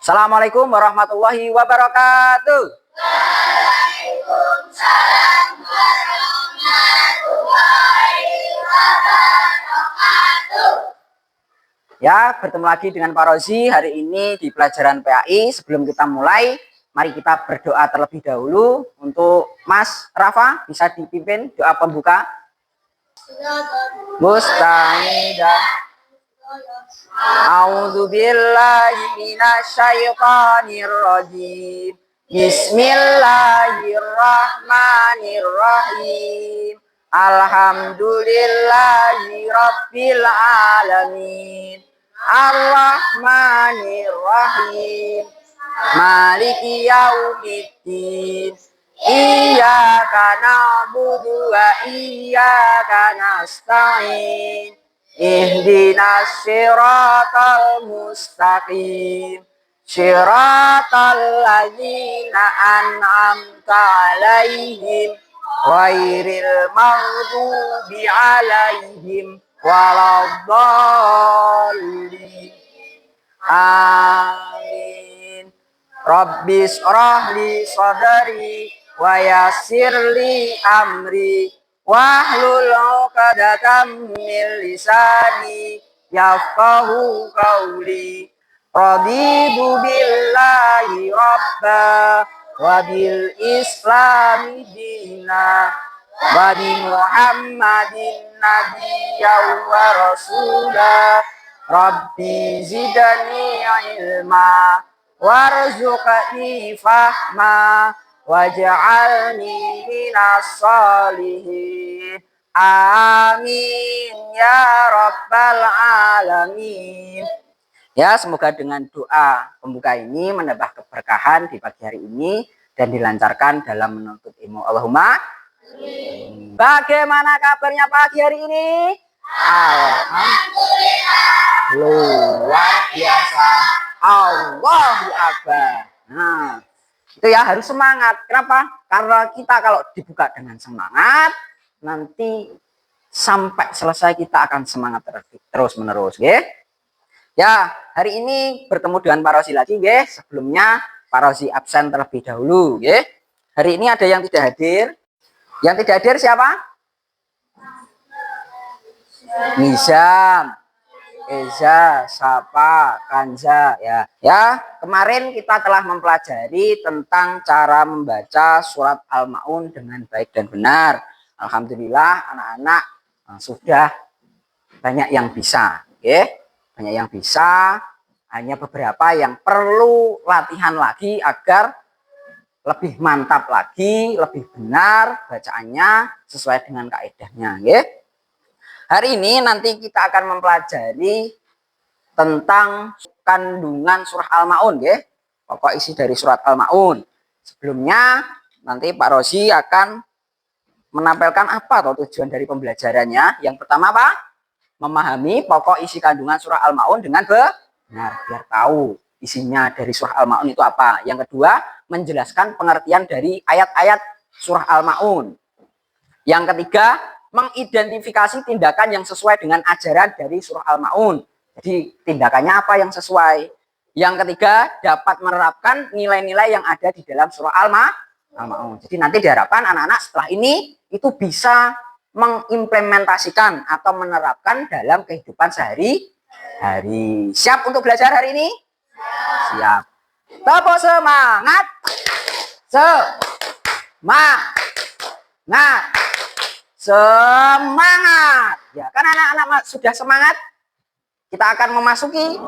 Assalamualaikum warahmatullahi wabarakatuh. Waalaikumsalam warahmatullahi wabarakatuh. Ya, bertemu lagi dengan Pak Rozi hari ini di pelajaran PAI. Sebelum kita mulai, mari kita berdoa terlebih dahulu untuk Mas Rafa. Bisa dipimpin doa pembuka. Mustahidah. A'udzu billahi minasyaitonir rajim. Bismillahirrahmanirrahim. Alhamdulillahi rabbil alamin. Ar-Rahmanir-Rahim. Maliki yaumiddin. Iyyaka na'budu wa iyyaka nasta'in. Ihdinas siratal mustaqim. Siratal ladzina an'amta 'alaihim ghairil maghdubi 'alaihim waladdallin. Amin. Rabbis shrahli sadri wa yassirli amri wahlul 'uqdatam min lisani yafqahu qawli. Raditu billahi rabba wa bil islami dina wa bi Muhammadin nabiyyan wa rasula. Rabbi zidni ilma warzuqni fahma waj'alni minas sholihin. Amin ya rabbal alamin. Ya, semoga dengan doa pembuka ini menambah keberkahan di pagi hari ini dan dilancarkan dalam menuntut ilmu. Allahumma amin. Bagaimana kabarnya pagi hari ini? Alhamdulillah. Luar biasa. Allahu Akbar. Nah, itu ya, harus semangat. Kenapa? Karena kita kalau dibuka dengan semangat, nanti sampai selesai kita akan semangat terus menerus, ya. Ya, hari ini bertemu dengan Pak Rozi lagi, ya. Sebelumnya Pak Rozi absen terlebih dahulu, ya. Hari ini ada yang tidak hadir. Yang tidak hadir siapa? Nizam, Eza, Sapa, Kanza, ya. Ya, kemarin kita telah mempelajari tentang cara membaca surat Al-Maun dengan baik dan benar. Alhamdulillah anak-anak sudah banyak yang bisa, oke? Banyak yang bisa, hanya beberapa yang perlu latihan lagi agar lebih mantap lagi, lebih benar bacaannya sesuai dengan kaedahnya, oke? Hari ini nanti kita akan mempelajari tentang kandungan surah Al-Maun, ya. Pokok isi dari surat Al-Maun. Sebelumnya nanti Pak Rozi akan menampilkan apa atau tujuan dari pembelajarannya. Yang pertama apa? Memahami pokok isi kandungan surah Al-Maun dengan benar, biar tahu isinya dari surah Al-Maun itu apa. Yang kedua, menjelaskan pengertian dari ayat-ayat surah Al-Maun. Yang ketiga, mengidentifikasi tindakan yang sesuai dengan ajaran dari surah Al-Maun. Jadi tindakannya apa yang sesuai. Yang ketiga, dapat menerapkan nilai-nilai yang ada di dalam surah Al-Maun. Jadi nanti diharapkan anak-anak setelah ini itu bisa mengimplementasikan atau menerapkan dalam kehidupan sehari-hari. Siap untuk belajar hari ini? Siap. Tepuk semangat. Semangat. Ya, kan anak-anak sudah semangat. Kita akan memasuki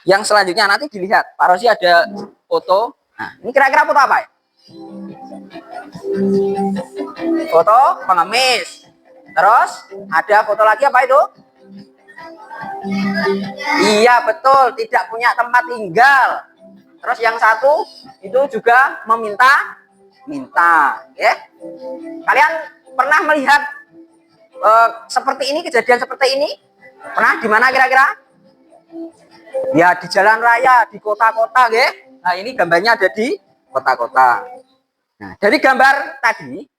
yang selanjutnya. Nanti dilihat Pak Rozi ada foto. Nah, ini kira-kira foto apa ya? Foto pengemis. Terus ada foto lagi apa itu? Iya, betul, tidak punya tempat tinggal. Terus yang satu itu juga minta, ya. Kalian pernah melihat seperti ini, kejadian seperti ini? Pernah di mana kira-kira? Ya, di jalan raya, di kota-kota, ya. Nah, ini gambarnya ada di kota-kota. Nah, dari gambar tadi,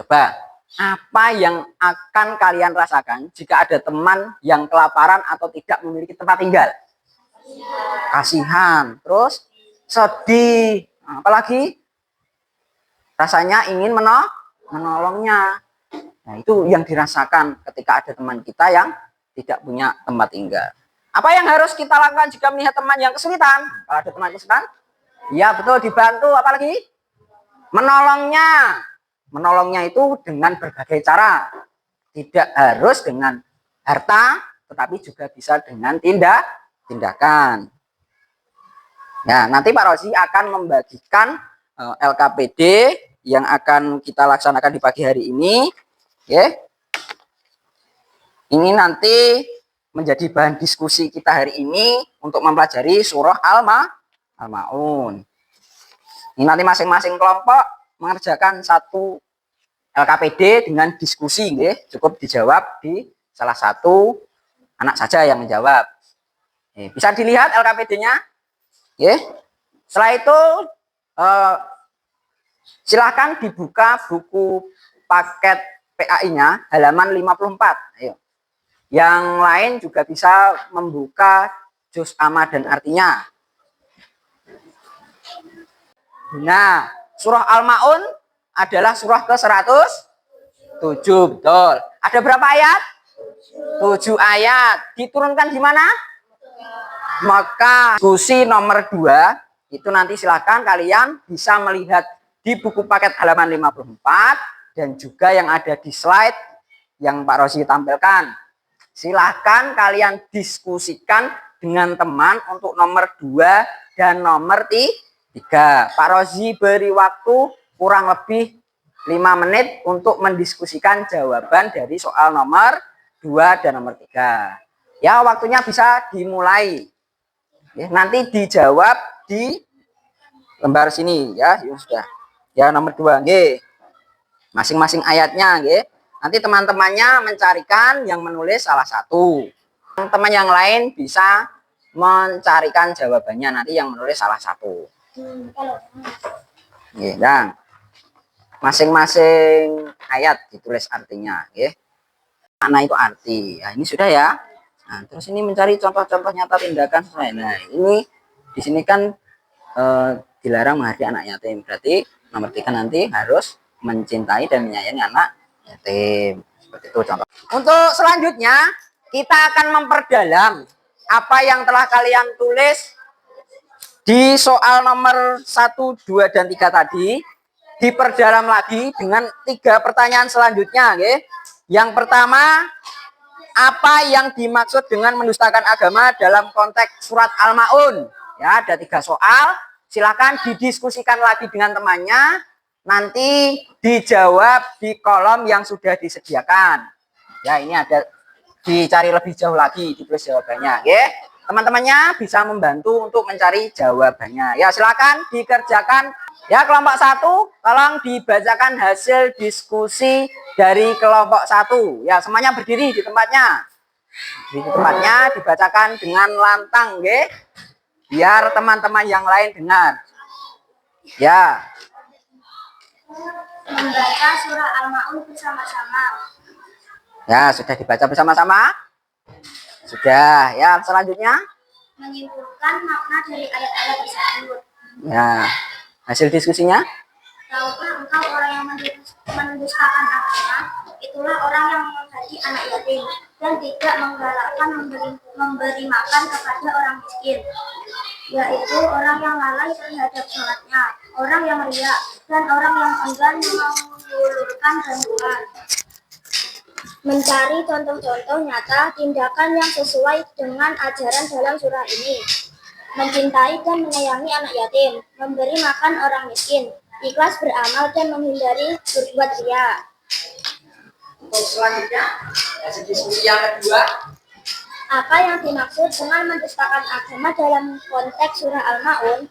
coba apa yang akan kalian rasakan jika ada teman yang kelaparan atau tidak memiliki tempat tinggal? Kasihan. Terus sedih, apalagi rasanya ingin menolongnya. Nah, itu yang dirasakan ketika ada teman kita yang tidak punya tempat tinggal. Apa yang harus kita lakukan jika melihat teman yang kesulitan? Kalau ada teman kesulitan, ya betul, dibantu, apalagi menolongnya. Menolongnya itu dengan berbagai cara. Tidak harus dengan harta, tetapi juga bisa dengan tindakan. Ya, nanti Pak Rozi akan membagikan LKPD yang akan kita laksanakan di pagi hari ini. Ya. Ini nanti menjadi bahan diskusi kita hari ini untuk mempelajari surah Al-Maun. Ini nanti masing-masing kelompok mengerjakan satu LKPD dengan diskusi, ya. Cukup dijawab di salah satu anak saja yang menjawab. Bisa dilihat LKPD-nya, ya. Setelah itu silakan dibuka buku paket PAI-nya halaman 54. Ayo. Yang lain juga bisa membuka juz amma dan artinya. Nah, surah Al-Maun adalah surah ke-107, betul. Ada berapa ayat? 7 ayat. Diturunkan di mana? Maka diskusi nomor 2 itu nanti silakan kalian bisa melihat di buku paket halaman 54 dan juga yang ada di slide yang Pak Rozi tampilkan. Silahkan kalian diskusikan dengan teman untuk nomor 2 dan nomor 3. Pak Rozi beri waktu kurang lebih 5 menit untuk mendiskusikan jawaban dari soal nomor 2 dan nomor 3. Ya, waktunya bisa dimulai. Ya, nanti dijawab di lembar sini ya, ya sudah. Ya, nomor 2 nggih. Masing-masing ayatnya nggih. Nanti teman-temannya mencarikan yang menulis salah satu. Teman yang lain bisa mencarikan jawabannya nanti yang menulis salah satu. Dan masing-masing ayat ditulis artinya, makna itu arti. Nah, ini sudah ya. Nah, terus ini mencari contoh-contoh nyata tindakan sesuai. Nah, ini di sini kan dilarang menghargai anak yatim. Berarti nomor 3 nanti harus mencintai dan menyayangi anak yatim. Seperti itu contoh. Untuk selanjutnya kita akan memperdalam apa yang telah kalian tulis di soal nomor 1, 2, dan 3 tadi. Diperdalam lagi dengan 3 pertanyaan selanjutnya. Yang pertama, apa yang dimaksud dengan mendustakan agama dalam konteks surat Al-Maun? Ya, ada 3 soal. Silakan didiskusikan lagi dengan temannya. Nanti dijawab di kolom yang sudah disediakan. Ya, ini ada dicari lebih jauh lagi, ditulis jawabannya. Teman-temannya bisa membantu untuk mencari jawabannya. Ya, silakan dikerjakan. Ya, kelompok 1, tolong dibacakan hasil diskusi dari kelompok 1. Ya, semuanya berdiri di tempatnya. Di tempatnya dibacakan dengan lantang, biar teman-teman yang lain dengar. Ya. Membaca surah Al-Maun bersama-sama. Ya, sudah dibaca bersama-sama? Sudah. Ya, selanjutnya Menyimpulkan makna dari ayat-ayat tersebut. Ya. Hasil diskusinya? Tahukah engkau orang yang mendustakan agama, itulah orang yang menghati anak yatim dan tidak menggalakkan memberi makan kepada orang miskin, yaitu orang yang lalai terhadap sholatnya, orang yang riya, dan orang yang enggan mengulurkan bantuan. Mencari contoh-contoh nyata tindakan yang sesuai dengan ajaran dalam surah ini. Mencintai dan menyayangi anak yatim, memberi makan orang miskin, ikhlas beramal dan menghindari berbuat riya. Untuk selanjutnya, hasil diskusi yang kedua. Apa yang dimaksud dengan mendustakan agama dalam konteks surah Al-Maun?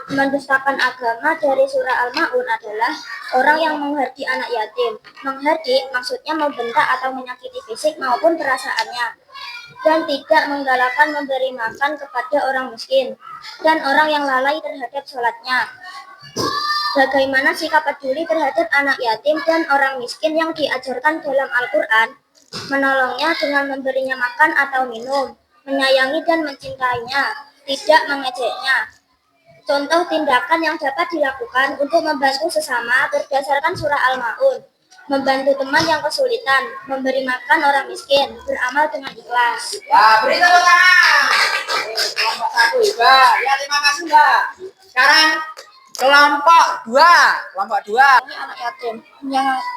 Mendustakan agama dari surah Al-Maun adalah orang yang menghardik anak yatim. Menghardik maksudnya membentak atau menyakiti fisik maupun perasaannya, dan tidak menggalakkan memberi makan kepada orang miskin dan orang yang lalai terhadap sholatnya. Bagaimana sikap peduli terhadap anak yatim dan orang miskin yang diajarkan dalam Al-Quran? Menolongnya dengan memberinya makan atau minum, menyayangi dan mencintainya, tidak mengejeknya. Contoh tindakan yang dapat dilakukan untuk membantu sesama berdasarkan surah Al-Maun. Membantu teman yang kesulitan, memberi makan orang miskin, beramal dengan ikhlas. Ya, beri tepuk tangan. Kelompok 1 hebat. Ya, terima kasih, Mbak. Sekarang kelompok 2. Kelompok 2. Ini anak yatim,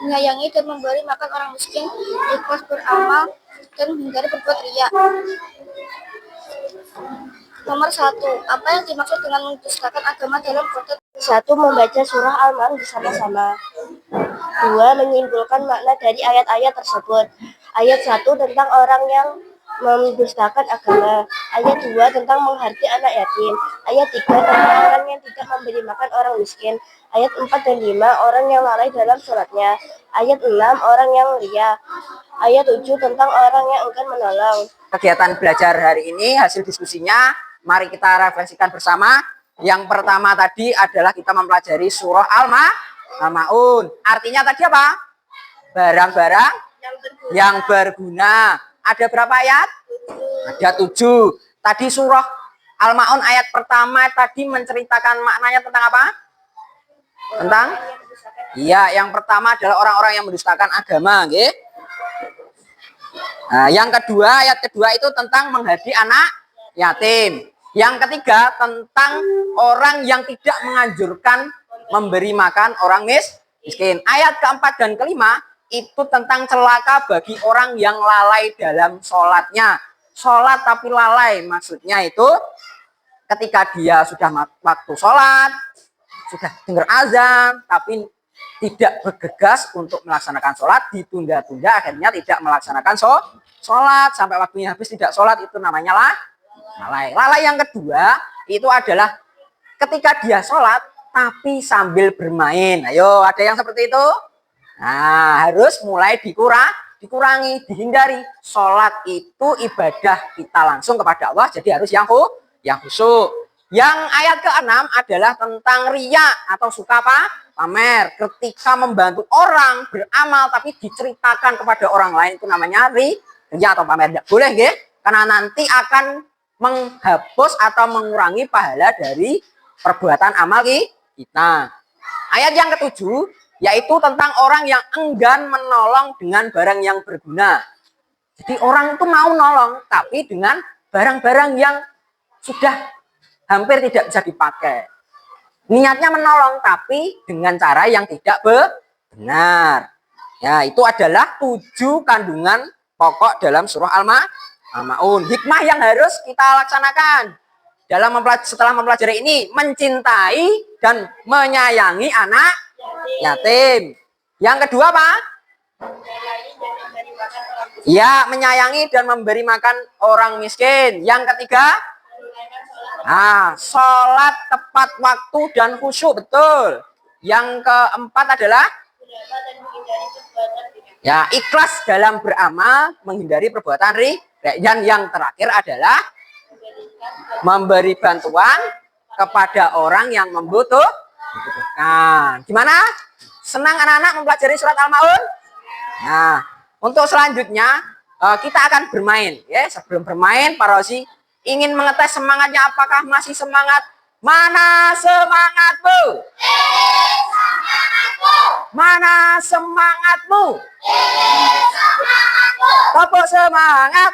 menyayangi dan memberi makan orang miskin, ikhlas beramal, dan menghindari berbuat riya. Nomor 1. Apa yang dimaksud dengan mendustakan agama dalam konteks? 1. Membaca surah Al-Maun bersama-sama. 2. Menyimpulkan makna dari ayat-ayat tersebut. Ayat 1 tentang orang yang mendustakan agama. Ayat 2 tentang menghargai anak yatim. Ayat 3 tentang orang yang tidak memberi makan orang miskin. Ayat 4 dan 5 orang yang lalai dalam sholatnya. Ayat 6 orang yang ria. Ayat 7 tentang orang yang enggan menolong. Kegiatan belajar hari ini, hasil diskusinya, mari kita refleksikan bersama. Yang pertama tadi adalah kita mempelajari surah Al-Maun. Artinya tadi apa? Barang-barang yang berguna. Ada berapa ayat? Ada 7. Tadi surah Al-Maun ayat pertama tadi menceritakan maknanya tentang apa? Tentang? Iya, yang pertama adalah orang-orang yang mendustakan agama. Okay? Nah, yang kedua, ayat kedua itu tentang menghadiahi anak yatim. Yang ketiga tentang orang yang tidak menganjurkan memberi makan orang miskin. Ayat keempat dan kelima itu tentang celaka bagi orang yang lalai dalam sholatnya. Sholat tapi lalai, maksudnya itu ketika dia sudah waktu sholat, sudah dengar azan, tapi tidak bergegas untuk melaksanakan sholat, ditunda-tunda, akhirnya tidak melaksanakan sholat sampai waktunya habis tidak sholat, itu namanya lalai. Lalai yang kedua itu adalah ketika dia sholat tapi sambil bermain. Ayo, ada yang seperti itu? Nah, harus mulai dikurangi, dihindari. Sholat itu ibadah kita langsung kepada Allah, jadi harus yang khusyuk. Yang ayat ke-6 adalah tentang riya atau suka pamer. Ketika membantu orang beramal tapi diceritakan kepada orang lain, itu namanya riya atau pamer. Tidak boleh, nggih? Karena nanti akan menghapus atau mengurangi pahala dari perbuatan amal kita. Ayat yang ketujuh yaitu tentang orang yang enggan menolong dengan barang yang berguna. Jadi orang itu mau nolong tapi dengan barang-barang yang sudah hampir tidak bisa dipakai. Niatnya menolong tapi dengan cara yang tidak benar. Ya, itu adalah 7 kandungan pokok dalam surah Al-Maun. Hikmah yang harus kita laksanakan setelah mempelajari ini, mencintai dan menyayangi anak yatim. Yang kedua apa? Ya, menyayangi dan memberi makan orang miskin. Yang ketiga, sholat tepat waktu dan khusyuk, betul. Yang keempat adalah ya, ikhlas dalam beramal, menghindari perbuatan riya. Dan yang terakhir adalah memberi bantuan kepada orang yang membutuhkan. Gimana? Senang anak-anak mempelajari surat Al-Maun? Nah, untuk selanjutnya kita akan bermain. Ya, sebelum bermain, Pak Rosi ingin mengetes semangatnya. Apakah masih semangat? Mana semangatmu? Mana semangatmu? Tepuk semangat.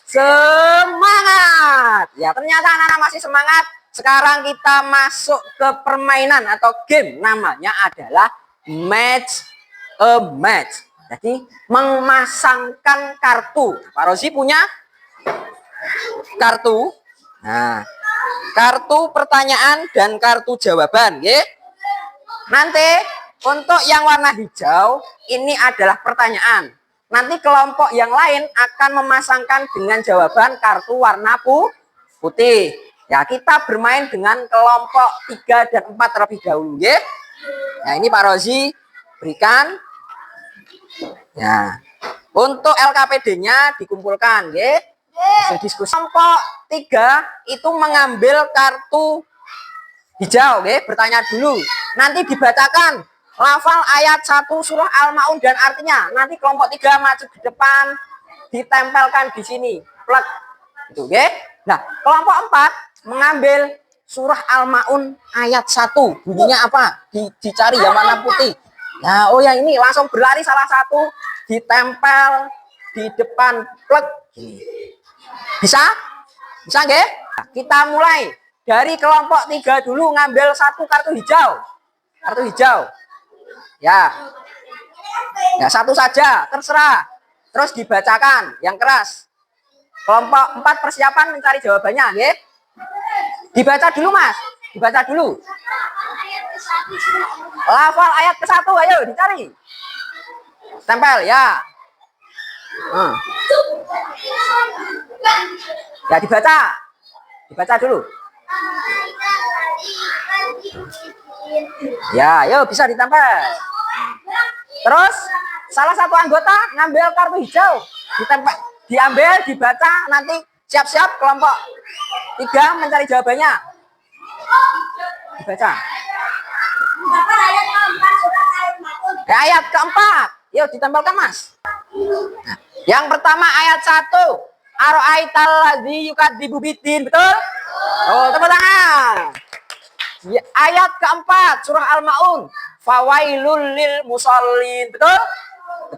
Semangat. Ya, ternyata anak-anak masih semangat. Sekarang kita masuk ke permainan atau game. Namanya adalah match a match. Jadi memasangkan kartu. Pak Rosi punya kartu. Nah, kartu pertanyaan dan kartu jawaban. Ya. Nanti untuk yang warna hijau ini adalah pertanyaan. Nanti kelompok yang lain akan memasangkan dengan jawaban kartu warna putih. Ya, kita bermain dengan kelompok 3 dan 4 terlebih dahulu, ya. Nah, ini Pak Rozi berikan. Ya. Untuk LKPD-nya dikumpulkan, ya. Diskusi. Kelompok 3 itu mengambil kartu hijau, ya. Bertanya dulu. Nanti dibacakan lafal ayat 1 surah Al-Maun dan artinya. Nanti kelompok 3 maju ke depan, ditempelkan di sini. Plek. Itu oke. Nah, kelompok 4 mengambil surah Al-Maun ayat 1. Bunyinya apa? Dicari yang warna putih. Nah, oh yang ini langsung berlari salah satu, ditempel di depan plek. Bisa? Bisa nggih? Kita mulai dari kelompok 3 dulu, ngambil satu kartu hijau. Kartu hijau. Ya. Ya, satu saja, terserah. Terus dibacakan yang keras. Kelompok 4 persiapan mencari jawabannya, nggih. Dibaca dulu, Mas. Dibaca dulu. Lafal ayat ke-1, ayo dicari. Tempel, ya. Ya, dibaca. Dibaca dulu. Ya, ayo bisa ditempel. Terus salah satu anggota ngambil kartu hijau, ditempel, diambil, dibaca, nanti siap-siap kelompok 3 mencari jawabannya. Dibaca. Ya, ayat keempat, yuk ditempelkan, Mas. Nah, yang pertama ayat 1. Aro'aital ladzi yukadzibu biddin, betul? Oh, tepuk tangan. Ya, ayat keempat surah Al-Maun. Fawailul lil musallin, betul?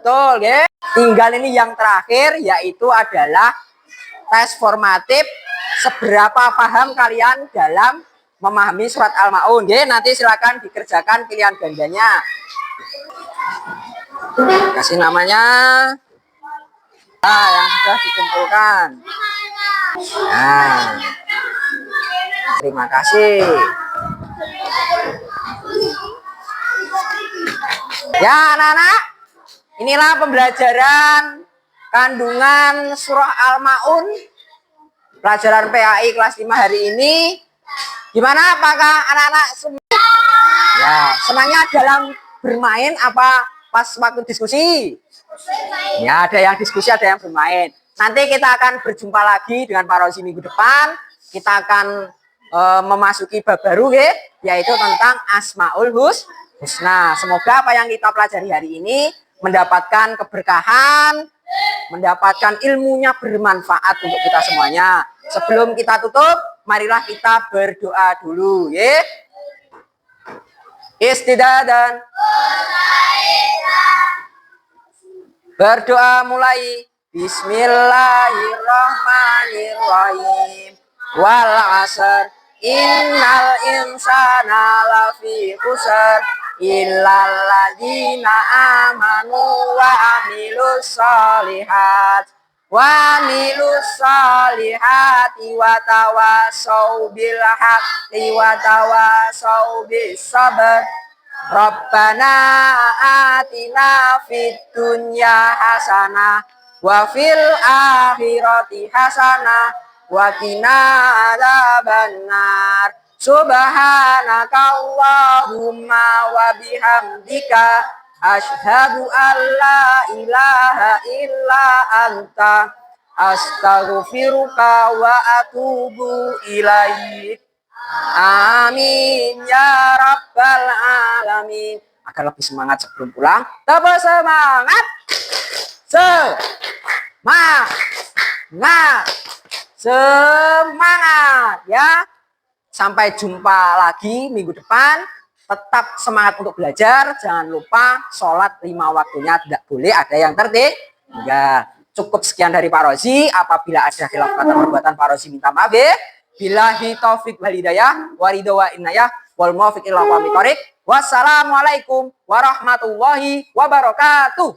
Betul, ya. Tinggal ini yang terakhir, yaitu adalah tes formatif seberapa paham kalian dalam memahami surat Al-Maun. Ya, nanti silakan dikerjakan pilihan gandanya. Kasih namanya. Yang sudah dikumpulkan. Nah, terima kasih. Ya, anak-anak, inilah pembelajaran kandungan surah Al-Maun, pelajaran PAI kelas 5 hari ini. Gimana, apakah anak-anak semua ya senangnya dalam bermain apa pas waktu diskusi? Ya, ada yang diskusi, ada yang bermain. Nanti kita akan berjumpa lagi dengan Pak Rozi minggu depan. Kita akan memasuki bab baru, yaitu tentang Asmaul Husna. Semoga apa yang kita pelajari hari ini mendapatkan keberkahan, mendapatkan ilmunya bermanfaat untuk kita semuanya. Sebelum kita tutup, marilah kita berdoa dulu, ya. Istidadan. Berdoa mulai. Bismillahirrahmanirrahim. Wal 'asr. Innal insana lafi khusr illal ladzina amanu wa amilus solihati wa tawasau bil haqqi wa tawasau bis sabr. Rabbana atina fid dunya hasanah wa fil akhirati hasanah wa qina adzabannar. Subhanaka Allahumma wa bihamdika asyhadu an la ilaha illa anta astaghfiruka wa atubu ilaik. Amin ya rabbal alamin. Agar lebih semangat sebelum pulang, tetap semangat. Semangat ya. Sampai jumpa lagi minggu depan. Tetap semangat untuk belajar. Jangan lupa sholat 5 waktunya, tidak boleh ada yang tertinggal. Cukup sekian dari Pak Rozi. Apabila ada khilaf kata perbuatan, Pak Rozi minta maaf ya. Billahi taufik wal hidayah wa ridha wa inayah wal muwaffiq ila aqwamit thoriq. Wassalamualaikum warahmatullahi wabarakatuh.